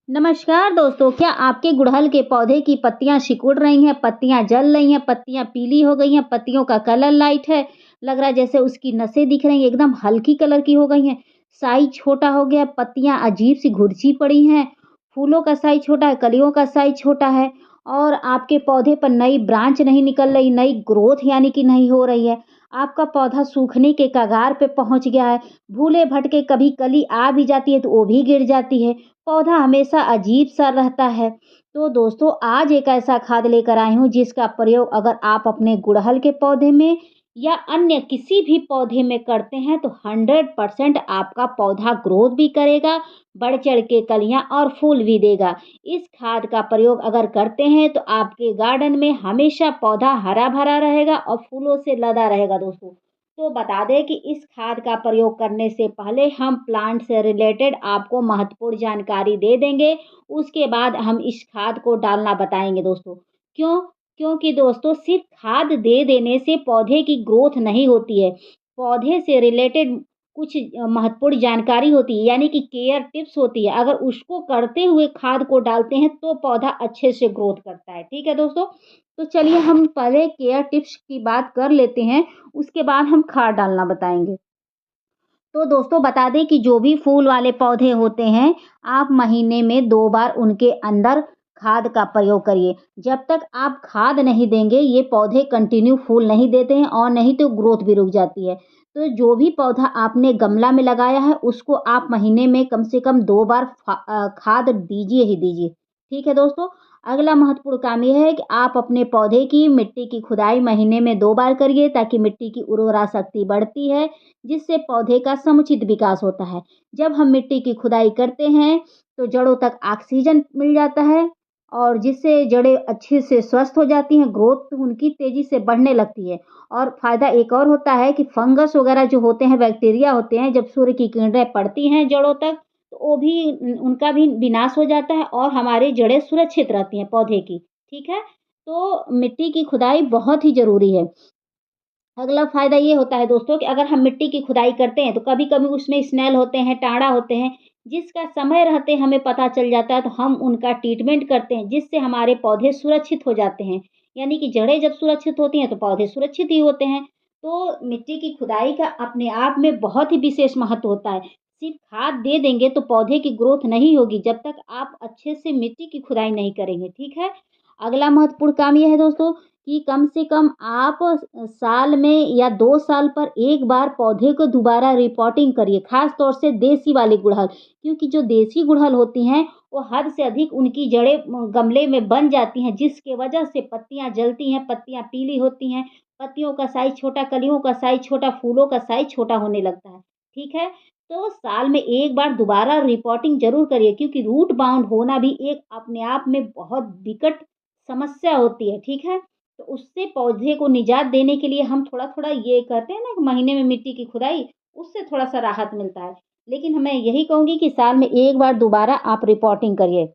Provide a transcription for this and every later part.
नमस्कार दोस्तों, क्या आपके गुड़हल के पौधे की पत्तियां सिकुड़ रही हैं, पत्तियां जल रही हैं, पत्तियां पीली हो गई हैं, पत्तियों का कलर लाइट है, लग रहा है जैसे उसकी नसें दिख रही हैं, एकदम हल्की कलर की हो गई हैं, साइज छोटा हो गया, पत्तियां अजीब सी घुरची पड़ी हैं, फूलों का साइज छोटा है, कलियों का साइज छोटा है और आपके पौधे पर नई ब्रांच नहीं निकल रही, नई ग्रोथ यानी कि नहीं हो रही है। आपका पौधा सूखने के कगार पे पहुंच गया है, भूले भटके कभी कली आ भी जाती है तो वो भी गिर जाती है। पौधा हमेशा अजीब-सा रहता है। तो दोस्तों आज एक ऐसा खाद लेकर आई हूँ जिसका प्रयोग अगर आप अपने गुड़हल के पौधे में या अन्य किसी भी पौधे में करते हैं तो 100% आपका पौधा ग्रोथ भी करेगा, बढ़-चढ़ के कलियाँ और फूल भी देगा। इस खाद का प्रयोग अगर करते हैं तो आपके गार्डन में हमेशा पौधा हरा-भरा रहेगा और फूलों से लदा रहेगा दोस्तों। तो बता दें कि इस खाद का प्रयोग करने से पहले हम प्लांट से रिलेटेड आपको महत्वपूर्ण जानकारी दे देंगे। उसके बाद हम इस खाद को डालना बताएँगे दोस्तों। क्यों? क्योंकि दोस्तों सिर्फ़ खाद दे देने से पौधे की ग्रोथ नहीं होती है। पौधे से रिलेटेड कुछ महत्वपूर्ण जानकारी होती है यानी कि केयर टिप्स होती है। अगर उसको करते हुए खाद को डालते हैं तो पौधा अच्छे से ग्रोथ करता है। ठीक है दोस्तों? तो चलिए हम पहले केयर टिप्स की बात कर लेते हैं। उसके बाद हम खाद डालना बताएँगे। तो दोस्तों बता दें कि जो भी फूल वाले पौधे होते हैं, आप महीने में 2 बार उनके अंदर खाद का प्रयोग करिए। जब तक आप खाद नहीं देंगे, ये पौधे कंटिन्यू फूल नहीं देते हैं और नहीं तो ग्रोथ भी रुक जाती है। तो जो भी पौधा आपने गमला में लगाया है, उसको आप महीने में कम से कम 2 बार खाद दीजिए ही दीजिए। ठीक है दोस्तों? अगला महत्वपूर्ण काम ये है कि आप अपने पौधे की मिट्टी की खुदाई महीने में 2 बार करिए ताकि मिट्टी की उर्वरा शक्ति बढ़ती है, जिससे पौधे का समुचित विकास होता है। जब हम मिट्टी की खुदाई करते हैं, तो जड़ों तक ऑक्सीजन मिल जाता है और जिससे जड़ें अच्छे से स्वस्थ हो जाती हैं, ग्रोथ उनकी तेज़ी से बढ़ने लगती है। और फ़ायदा एक और होता है कि फंगस वगैरह जो होते हैं, बैक्टीरिया होते हैं, जब सूर्य की किरणें पड़ती हैं जड़ों तक, तो वो भी उनका भी विनाश हो जाता है और हमारी जड़ें सुरक्षित रहती हैं पौधे की। ठीक है? तो मिट्टी की खुदाई बहुत ही ज़रूरी है। अगला फ़ायदा ये होता है दोस्तों कि अगर हम मिट्टी की खुदाई करते हैं तो कभी-कभी उसमें स्नेल होते हैं, टाँड़ा होते हैं, जिसका समय रहते हमें पता चल जाता है तो हम उनका ट्रीटमेंट करते हैं जिससे हमारे पौधे सुरक्षित हो जाते हैं। यानी कि जड़ें जब सुरक्षित होती हैं तो पौधे सुरक्षित ही होते हैं। तो मिट्टी की खुदाई का अपने आप में बहुत ही विशेष महत्व होता है। सिर्फ़ खाद दे देंगे तो पौधे की ग्रोथ नहीं होगी जब तक आप अच्छे से मिट्टी की खुदाई नहीं करेंगे, ठीक है? अगला महत्वपूर्ण काम ये है दोस्तों कि कम से कम आप साल में या 2 साल पर 1 बार पौधे को दोबारा रिपोर्टिंग करिए, ख़ास तौर से देसी वाली गुड़हल। क्योंकि जो देसी गुड़हल होती हैं, वो हद से अधिक उनकी जड़ें गमले में बन जाती हैं, जिसकी वजह से पत्तियाँ जलती हैं, पत्तियाँ पीली होती हैं, पत्तियों का साइज़ छोटा, कलियों का साइज़ छोटा, फूलों का साइज़ छोटा होने लगता है। ठीक है? तो साल में 1 बार दोबारा रिपोर्टिंग ज़रूर करिए क्योंकि रूट बाउंड होना भी एक अपने आप में बहुत विकट समस्या होती है, ठीक है? तो उससे पौधे को निजात देने के लिए हम थोड़ा-थोड़ा ये करते हैं ना कि महीने में मिट्टी की खुदाई, उससे थोड़ा-सा राहत मिलता है। लेकिन मैं यही कहूँगी कि साल में 1 बार दोबारा आप रिपोर्टिंग करिए।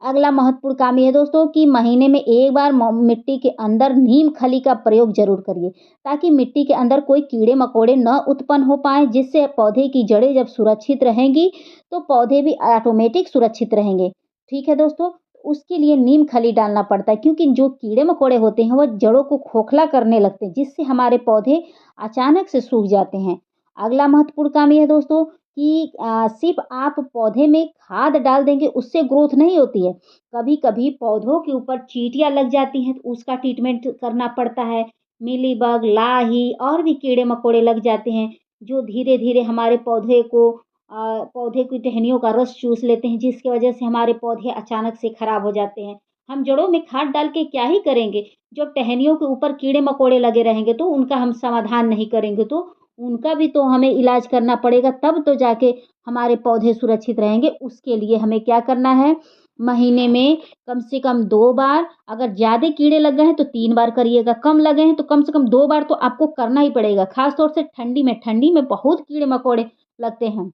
अगला महत्वपूर्ण काम ये है दोस्तों कि महीने में 1 बार मिट्टी के अंदर नीम खली का प्रयोग ज़रूर करिए, ताकि मिट्टी के अंदर कोई कीड़े-मकोड़े न उत्पन्न हो पाएँ, जिससे पौधे की जड़ें जब सुरक्षित रहेंगी, तो पौधे भी ऑटोमेटिक सुरक्षित रहेंगे। ठीक है दोस्तों? उसके लिए नीम खली डालना पड़ता है क्योंकि जो कीड़े-मकोड़े होते हैं, वो जड़ों को खोखला करने लगते हैं, जिससे हमारे पौधे अचानक से सूख जाते हैं। अगला महत्वपूर्ण काम ये है दोस्तों कि सिर्फ़ आप पौधे में खाद डाल देंगे उससे ग्रोथ नहीं होती है। कभी-कभी पौधों के ऊपर चींटियाँ लग जाती हैं तो उसका ट्रीटमेंट करना पड़ता है। मीलीबग, लाही और भी कीड़े-मकोड़े लग जाते हैं जो धीरे-धीरे हमारे पौधे की टहनियों का रस चूस लेते हैं जिसकी वजह से हमारे पौधे अचानक से खराब हो जाते हैं। हम जड़ों में खाद डाल के क्या ही करेंगे? जब टहनियों के ऊपर कीड़े-मकोड़े लगे रहेंगे तो उनका हम समाधान नहीं करेंगे तो उनका भी तो हमें इलाज करना पड़ेगा तब तो जाके हमारे पौधे सुरक्षित रहेंगे। उसके लिए हमें क्या करना है, महीने में कम से कम 2 बार, अगर ज़्यादा कीड़े लग गए हैं तो 3 बार करिएगा, कम लगे हैं तो कम से कम 2 बार तो आपको करना ही पड़ेगा। ख़ास तौर से ठंडी में बहुत कीड़े-मकोड़े लगते हैं।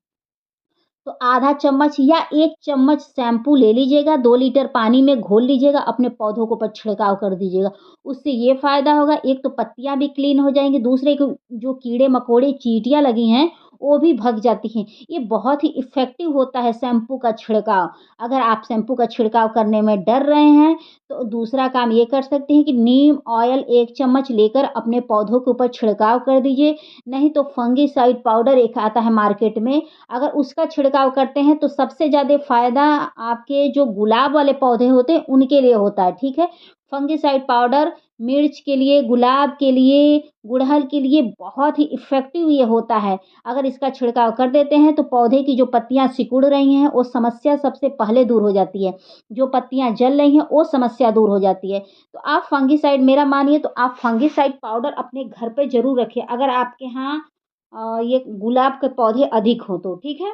तो आधा चम्मच या 1 चम्मच शैम्पू ले लीजिएगा, 2 लीटर पानी में घोल लीजिएगा, अपने पौधों के ऊपर छिड़काव कर दीजिएगा। उससे ये फ़ायदा होगा, एक तो पत्तियाँ भी क्लीन हो जाएँगी, दूसरे को जो कीड़े-मकोड़े, चींटियाँ लगी हैं, वो भी भग जाती हैं। ये बहुत ही इफ़ेक्टिव होता है शैम्पू का छिड़काव। अगर आप शैम्पू का छिड़काव करने में डर रहे हैं, तो दूसरा काम ये कर सकते हैं कि नीम ऑयल 1 चम्मच लेकर अपने पौधों के ऊपर छिड़काव कर दीजिए। नहीं तो फंगिसाइड पाउडर एक आता है मार्केट में, अगर उसका छिड़काव करते हैं तो सबसे ज़्यादा फ़ायदा आपके जो गुलाब वाले पौधे होते हैं उनके लिए होता है, ठीक है? फंगिसाइड पाउडर मिर्च के लिए, गुलाब के लिए, गुड़हल के लिए बहुत ही इफ़ेक्टिव ये होता है। अगर इसका छिड़काव कर देते हैं तो पौधे की जो पत्तियाँ सिकुड़ रही हैं, वो समस्या सबसे पहले दूर हो जाती है। जो पत्तियाँ जल रही हैं, वो समस्या दूर हो जाती है। तो आप फंगिसाइड मेरा मानिए तो आप फंगिसाइड पाउडर अपने घर पे ज़रूर रखिए, अगर आपके यहाँ ये गुलाब के पौधे अधिक हों तो, ठीक है?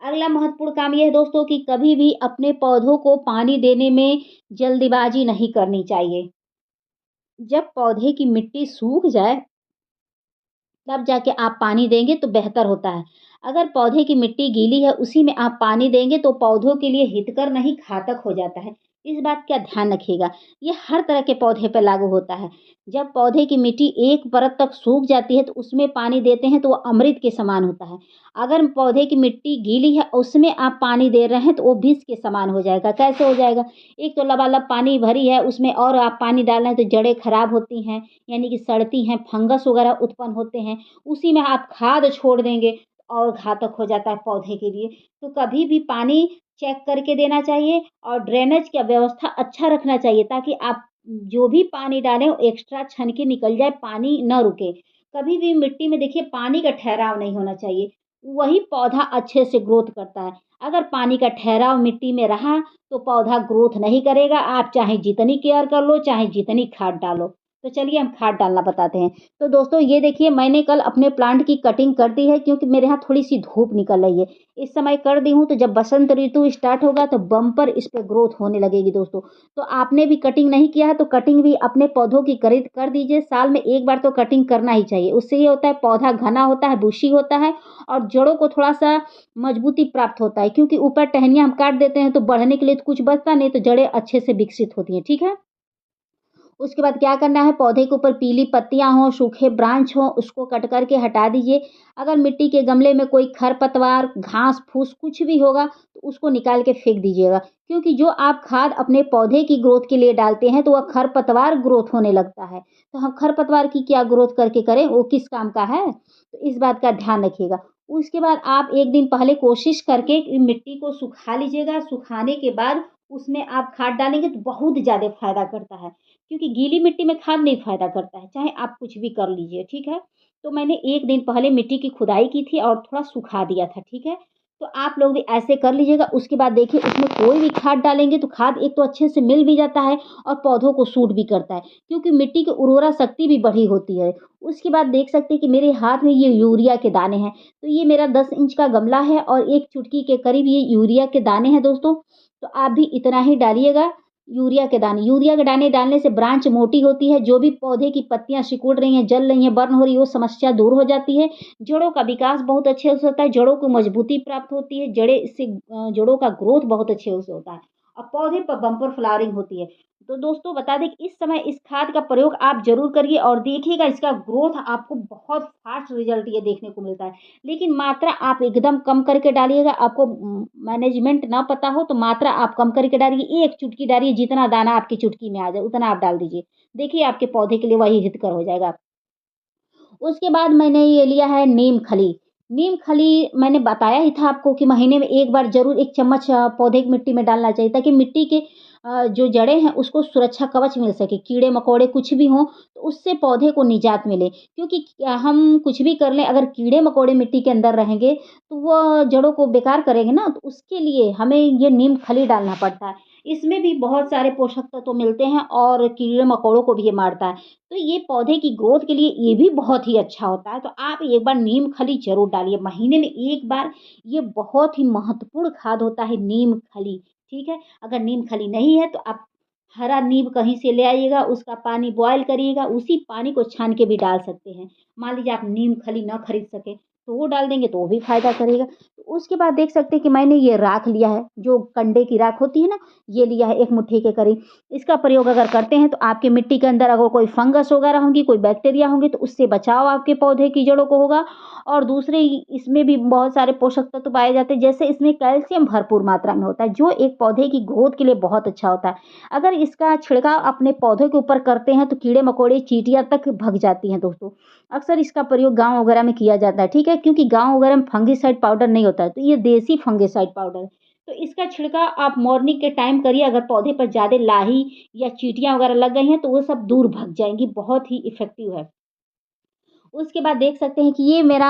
अगला महत्वपूर्ण काम ये है दोस्तों कि कभी भी अपने पौधों को पानी देने में जल्दबाज़ी नहीं करनी चाहिए। जब पौधे की मिट्टी सूख जाए, तब जाके आप पानी देंगे तो बेहतर होता है। अगर पौधे की मिट्टी गीली है, उसी में आप पानी देंगे तो पौधों के लिए हितकर नहीं घातक हो जाता है। इस बात का ध्यान रखिएगा। ये हर तरह के पौधे पे लागू होता है। जब पौधे की मिट्टी एक परत तक सूख जाती है तो उसमें पानी देते हैं तो वो अमृत के समान होता है। अगर पौधे की मिट्टी गीली है, उसमें आप पानी दे रहे हैं तो वो विष के समान हो जाएगा। कैसे हो जाएगा? एक तो लबालब पानी भरी है, उसमें और आप पानी डाल रहे हैं तो जड़ें खराब होती हैं, यानी कि सड़ती हैं, फंगस वगैरह उत्पन्न होते हैं। उसी में आप खाद छोड़ देंगे और घातक हो जाता है पौधे के लिए। तो कभी भी पानी चेक करके देना चाहिए और ड्रेनेज का व्यवस्था अच्छा रखना चाहिए ताकि आप जो भी पानी डालें वो एक्स्ट्रा छन के निकल जाए, पानी ना रुके। कभी भी मिट्टी में देखिए पानी का ठहराव नहीं होना चाहिए, वही पौधा अच्छे से ग्रोथ करता है। अगर पानी का ठहराव मिट्टी में रहा तो पौधा ग्रोथ नहीं करेगा, आप चाहे जितनी केयर कर लो, चाहे जितनी खाद डालो। तो चलिए हम खाद डालना बताते हैं। तो दोस्तों ये देखिए मैंने कल अपने प्लांट की कटिंग कर दी है क्योंकि मेरे यहाँ थोड़ी-सी धूप निकल रही है। इस समय कर दी हूँ तो जब बसंत ऋतु स्टार्ट होगा तो बम्पर इस पे ग्रोथ होने लगेगी दोस्तों। तो आपने भी कटिंग नहीं किया है तो कटिंग भी अपने पौधों की करीद कर दीजिए। साल में 1 बार तो कटिंग करना ही चाहिए। उससे ये होता है पौधा घना होता है, बुशी होता है और जड़ों को थोड़ा-सा मजबूती प्राप्त होता है क्योंकि ऊपर टहनियाँ हम काट देते हैं तो बढ़ने के लिए तो कुछ बचता नहीं, तो जड़ें अच्छे से विकसित होती हैं, ठीक है? उसके बाद क्या करना है, पौधे के ऊपर पीली पत्तियाँ हों, सूखे ब्रांच हों, उसको कट करके हटा दीजिए। अगर मिट्टी के गमले में कोई खरपतवार, घास-फूस कुछ भी होगा, तो उसको निकाल के फेंक दीजिएगा। क्योंकि जो आप खाद अपने पौधे की ग्रोथ के लिए डालते हैं, तो वह खरपतवार ग्रोथ होने लगता है। तो हम खरपतवार की क्या ग्रोथ करके करें, वो किस काम का है? तो इस बात का ध्यान रखिएगा। उसके बाद आप 1 दिन पहले कोशिश करके कि मिट्टी को सुखा लीजिएगा, सुखाने के बाद उसमें आप खाद डालेंगे तो बहुत ज़्यादा फ़ायदा करता है। क्योंकि गीली मिट्टी में खाद नहीं फ़ायदा करता है, चाहे आप कुछ भी कर लीजिए, ठीक है? तो मैंने 1 दिन पहले मिट्टी की खुदाई की थी और थोड़ा सुखा दिया था, ठीक है? तो आप लोग भी ऐसे कर लीजिएगा, उसके बाद देखिए उसमें कोई भी खाद डालेंगे तो खाद एक तो अच्छे से मिल भी जाता है और पौधों को सूट भी करता है, क्योंकि मिट्टी की उर्वरा शक्ति भी बढ़ी होती है। उसके बाद देख सकते हैं कि मेरे हाथ में ये यूरिया के दाने हैं, तो ये मेरा 10 इंच का गमला है और 1 चुटकी के करीब ये यूरिया के दाने हैं दोस्तों। तो आप भी इतना ही डालिएगा यूरिया के दाने। यूरिया के दाने डालने से ब्रांच मोटी होती है, जो भी पौधे की पत्तियाँ सिकुड़ रही हैं, जल रही हैं, बर्न हो रही है, वो समस्या दूर हो जाती है। जड़ों का विकास बहुत अच्छे से होता है, जड़ों को मजबूती प्राप्त होती है, जड़ों का ग्रोथ बहुत अच्छे से होता है और पौधे पर बम्पर फ्लावरिंग होती है। तो दोस्तों बता दें कि इस समय इस खाद का प्रयोग आप ज़रूर करिए और देखिएगा इसका ग्रोथ आपको बहुत फ़ास्ट रिज़ल्ट ये देखने को मिलता है। लेकिन मात्रा आप एकदम कम करके डालिएगा, आपको मैनेजमेंट ना पता हो तो मात्रा आप कम करके डालिए, 1 चुटकी डालिए, जितना दाना आपकी चुटकी में आ जाए उतना आप डाल दीजिए। देखिए आपके पौधे के लिए वही हितकर हो जाएगा। उसके बाद मैंने ये लिया है नीम खली। नीम खली मैंने बताया ही था आपको कि महीने में 1 बार ज़रूर 1 चम्मच पौधे की मिट्टी में डालना चाहिए ताकि मिट्टी के जो जड़ें हैं उसको सुरक्षा कवच मिल सके। कीड़े-मकोड़े कुछ भी हों तो उससे पौधे को निजात मिले। क्योंकि हम कुछ भी कर लें, अगर कीड़े-मकोड़े मिट्टी के अंदर रहेंगे तो वो जड़ों को बेकार करेंगे ना, तो उसके लिए हमें ये नीम खली डालना पड़ता है। इसमें भी बहुत सारे पोषक तत्व मिलते हैं और कीड़े-मकोड़ों को भी ये मारता है। तो ये पौधे की ग्रोथ के लिए ये भी बहुत ही अच्छा होता है। तो आप एक बार नीम खली ज़रूर डालिए, महीने में 1 बार। ये बहुत ही महत्वपूर्ण खाद होता है नीम खली, ठीक है? अगर नीम खली नहीं है तो आप हरा नीम कहीं से ले आइएगा, उसका पानी बॉयल करिएगा, उसी पानी को छान के भी डाल सकते हैं। मान लीजिए आप नीम खली ना खरीद सकें, तो वो डाल देंगे तो वो भी फ़ायदा करेगा। तो उसके बाद देख सकते हैं कि मैंने ये राख लिया है, जो कंडे की राख होती है ना, ये लिया है 1 मुट्ठी के करीब। इसका प्रयोग अगर करते हैं तो आपकी मिट्टी के अंदर अगर कोई फंगस वगैरह होंगी, कोई बैक्टीरिया होंगे तो उससे बचाव आपके पौधे की जड़ों को होगा। और दूसरे इसमें भी बहुत सारे पोषक तत्व पाए जाते हैं, जैसे इसमें कैल्शियम भरपूर मात्रा में होता है, जो एक पौधे की ग्रोथ के लिए बहुत अच्छा होता है। अगर इसका छिड़काव अपने पौधों के ऊपर करते हैं तो कीड़े-मकोड़े, चींटियाँ तक भग जाती हैं दोस्तों। अक्सर इसका प्रयोग गाँव वगैरह में किया जाता है, ठीक है? क्योंकि गाँव वगैरह में फंगिसाइड पाउडर नहीं होता है, तो ये देसी फंगिसाइड पाउडर है। तो इसका छिड़काव आप मॉर्निंग के टाइम करिए, अगर पौधे पर ज़्यादा लाही या चींटियाँ वगैरह लग गई हैं, तो वो सब दूर भग जाएँगी, बहुत ही इफ़ेक्टिव है। उसके बाद देख सकते हैं कि ये मेरा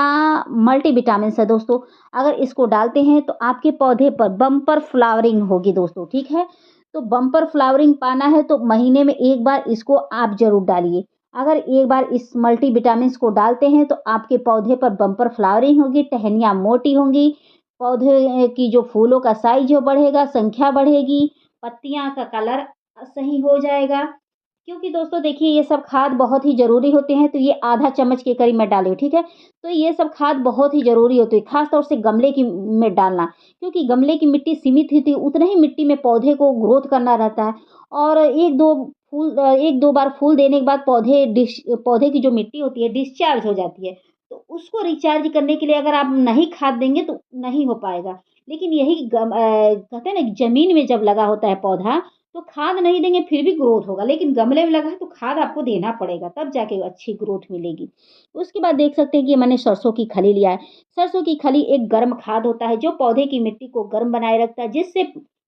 मल्टीविटामिन्स है दोस्तों। अगर इसको डालते हैं तो आपके पौधे पर बम्पर फ्लावरिंग होगी दोस्तों, ठीक है? तो बम्पर फ्लावरिंग पाना है तो महीने में 1 बार इसको आप ज़रूर डालिए। अगर एक बार इस मल्टीविटामिन्स को डालते हैं तो आपके पौधे पर बम्पर फ्लावरिंग होगी, टहनियाँ मोटी होंगी, पौधे की जो फूलों का साइज़ वो बढ़ेगा, संख्या बढ़ेगी, पत्तियाँ का कलर सही हो जाएगा। क्योंकि दोस्तों देखिए ये सब खाद बहुत ही ज़रूरी होते हैं, तो ये आधा चम्मच के करीब मैं डाली हूँ, ठीक है? तो ये सब खाद बहुत ही ज़रूरी होती है, ख़ास तौर से गमले की में डालना, क्योंकि गमले की मिट्टी सीमित होती है, उतना ही मिट्टी में पौधे को ग्रोथ करना रहता है। और 1-2 बार फूल देने के बाद पौधे की जो मिट्टी होती है डिस्चार्ज हो जाती है, तो उसको रिचार्ज करने के लिए अगर आप नहीं खाद देंगे तो नहीं हो पाएगा। लेकिन यही कहते हैं ना कि ज़मीन में जब लगा होता है पौधा, तो खाद नहीं देंगे फिर भी ग्रोथ होगा, लेकिन गमले में लगा है तो खाद आपको देना पड़ेगा, तब जाके अच्छी ग्रोथ मिलेगी। उसके बाद देख सकते हैं कि मैंने सरसों की खली लिया है। सरसों की खली एक गर्म खाद होता है जो पौधे की मिट्टी को गर्म बनाए रखता है, जिससे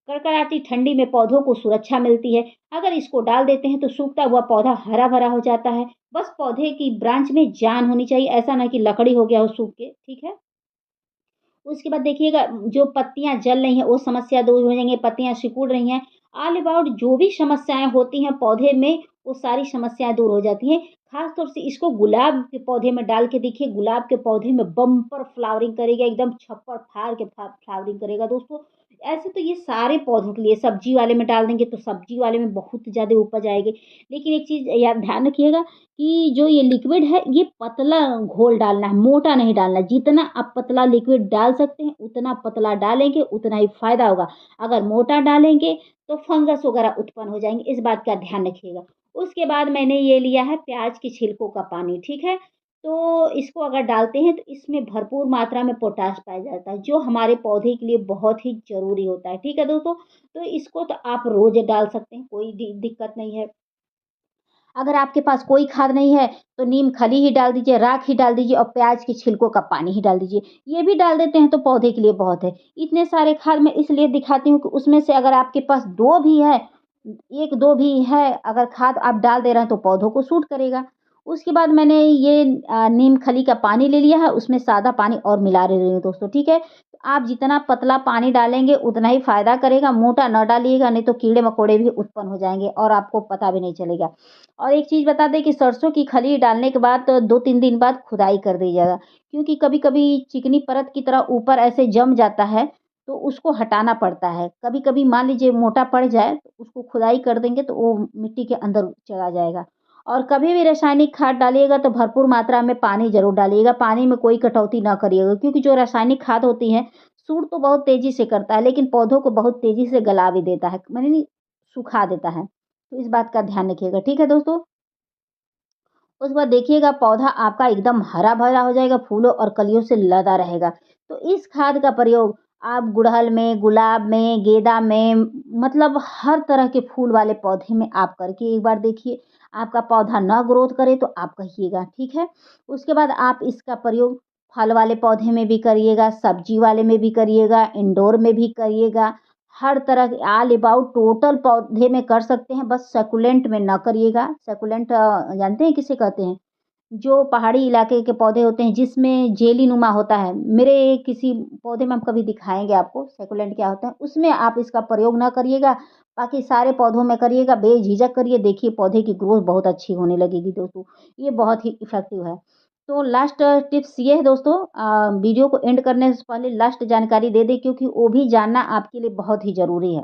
कड़कड़ाती ठंडी में पौधों को सुरक्षा मिलती है। अगर इसको डाल देते हैं तो सूखता हुआ पौधा हरा-भरा हो जाता है। बस पौधे की ब्रांच में जान होनी चाहिए, ऐसा ना कि लकड़ी हो गया हो सूख के, ठीक है? उसके बाद देखिएगा जो पत्तियाँ जल रही हैं वो समस्या दूर हो जाएँगी, पत्तियाँ सिकुड़ रही हैं, ऑल अबाउट जो भी समस्याएँ होती हैं पौधे में, वो सारी समस्याएँ दूर हो जाती हैं। ख़ास तौर से इसको गुलाब के पौधे में डाल के देखिए, गुलाब के पौधे में बम्पर फ्लावरिंग करेगा, एकदम छप्पर फाड़ के फ्लावरिंग करेगा दोस्तों। ऐसे तो ये सारे पौधों के लिए, सब्ज़ी वाले में डाल देंगे तो सब्ज़ी वाले में बहुत ज़्यादा उपज आएगी। लेकिन एक चीज़ या ध्यान रखिएगा कि जो ये लिक्विड है ये पतला घोल डालना है, मोटा नहीं डालना है। जितना आप पतला लिक्विड डाल सकते हैं, उतना पतला डालेंगे, उतना ही फ़ायदा होगा। अगर मोटा डालेंगे तो फंगस वगैरह उत्पन्न हो जाएँगे, इस बात का ध्यान रखिएगा। उसके बाद मैंने ये लिया है प्याज़ के छिलकों का पानी, ठीक है? तो इसको अगर डालते हैं तो इसमें भरपूर मात्रा में पोटाश पाया जाता है, जो हमारे पौधे के लिए बहुत ही ज़रूरी होता है, ठीक है दोस्तों? तो इसको तो आप रोज़ डाल सकते हैं, कोई दिक्कत नहीं है। अगर आपके पास कोई खाद नहीं है, तो नीम खली ही डाल दीजिए, राख ही डाल दीजिए और प्याज़ के छिलकों का पानी ही डाल दीजिए। ये भी डाल देते हैं तो पौधे के लिए बहुत है। इतने सारे खाद मैं इसलिए दिखाती हूँ कि उसमें से अगर आपके पास 2 भी है, 1-2 भी है, अगर खाद आप डाल दे रहे हैं तो पौधों को सूट करेगा। उसके बाद मैंने ये नीम खली का पानी ले लिया है, उसमें सादा पानी और मिला रही हूँ दोस्तों, ठीक है? तो आप जितना पतला पानी डालेंगे उतना ही फ़ायदा करेगा, मोटा ना डालिएगा नहीं तो कीड़े-मकोड़े भी उत्पन्न हो जाएँगे और आपको पता भी नहीं चलेगा। और एक चीज़ बता दें कि सरसों की खली डालने के बाद 2-3 दिन बाद खुदाई कर दीजिएगा, क्योंकि कभी-कभी चिकनी परत की तरह ऊपर ऐसे जम जाता है, तो उसको हटाना पड़ता है। कभी-कभी मान लीजिए मोटा पड़ जाए, तो उसको खुदाई कर देंगे तो वो मिट्टी के अंदर चला जाएगा। और कभी भी रासायनिक खाद डालिएगा तो भरपूर मात्रा में पानी ज़रूर डालिएगा, पानी में कोई कटौती ना करिएगा, क्योंकि जो रासायनिक खाद होती हैं, सूट तो बहुत तेज़ी से करता है, लेकिन पौधों को बहुत तेज़ी से गला भी देता है, माने नहीं सुखा देता है। तो इस बात का ध्यान रखिएगा, ठीक है दोस्तों? उसके बाद देखिएगा पौधा आपका एकदम हरा-भरा हो जाएगा, फूलों और कलियों से लदा रहेगा। तो इस खाद का प्रयोग आप गुड़हल में, गुलाब में, गेंदा में, मतलब हर तरह के फूल वाले पौधे में आप करके एक बार देखिए। आपका पौधा ना ग्रोथ करे तो आप कहिएगा, ठीक है? उसके बाद आप इसका प्रयोग फल वाले पौधे में भी करिएगा, सब्जी वाले में भी करिएगा, इंडोर में भी करिएगा। हर तरह के ऑल अबाउट टोटल पौधे में कर सकते हैं, बस सक्युलेंट में ना करिएगा। सक्युलेंट जानते हैं किसे कहते हैं? जो पहाड़ी इलाके के पौधे होते हैं जिसमें जेली-नुमा होता है। मेरे किसी पौधे में हम कभी दिखाएँगे आपको सक्युलेंट क्या होता है। उसमें आप इसका प्रयोग ना करिएगा, बाकी सारे पौधों में करिएगा, बेझिझक करिए, देखिए पौधे की ग्रोथ बहुत अच्छी होने लगेगी दोस्तों। ये बहुत ही इफ़ेक्टिव है। तो लास्ट टिप्स ये है दोस्तों, वीडियो को एंड करने से पहले लास्ट जानकारी दे दें, क्योंकि वो भी जानना आपके लिए बहुत ही ज़रूरी है।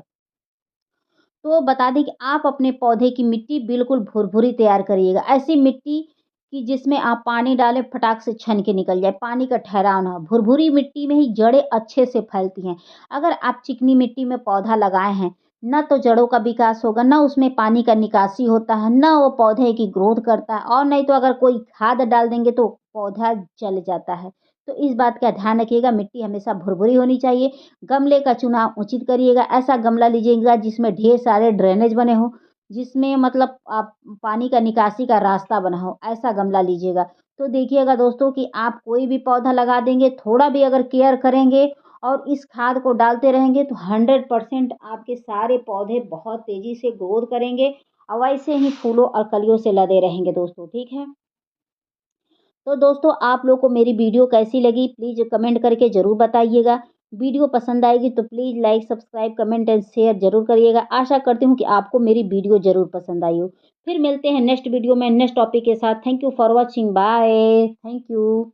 तो बता दें कि आप अपने पौधे की मिट्टी बिल्कुल भुरभुरी तैयार करिएगा। ऐसी मिट्टी कि जिसमें आप पानी डालें फटाक से छन के निकल जाए, पानी का ठहराव ना हो। भुरभुरी मिट्टी में ही जड़ें अच्छे से फैलती हैं। अगर आप चिकनी मिट्टी में पौधा लगाए हैं, ना तो जड़ों का विकास होगा, ना उसमें पानी का निकासी होता है, ना वो पौधे की ग्रोथ करता है और नहीं तो अगर कोई खाद डाल देंगे तो पौधा जल जाता है। तो इस बात का ध्यान रखिएगा, मिट्टी हमेशा भुरभुरी होनी चाहिए। गमले का चुनाव उचित करिएगा, ऐसा गमला लीजिएगा जिसमें ढेर सारे ड्रेनेज बने हों, जिसमें मतलब आप पानी का निकासी का रास्ता बना हो, ऐसा गमला लीजिएगा। तो देखिएगा दोस्तों कि आप कोई भी पौधा लगा देंगे, थोड़ा भी अगर केयर करेंगे और इस खाद को डालते रहेंगे तो 100% आपके सारे पौधे बहुत तेज़ी से ग्रोथ करेंगे और वैसे ही फूलों और कलियों से लदे रहेंगे दोस्तों, ठीक है? तो दोस्तों आप लोग को मेरी वीडियो कैसी लगी प्लीज़ कमेंट करके ज़रूर बताइएगा। वीडियो पसंद आएगी तो please like, subscribe, comment and share ज़रूर करिएगा। आशा करती हूँ कि आपको मेरी वीडियो ज़रूर पसंद आई हो। फिर मिलते हैं नेक्स्ट वीडियो में नेक्स्ट टॉपिक के साथ। Thank you for watching. Bye. Thank you.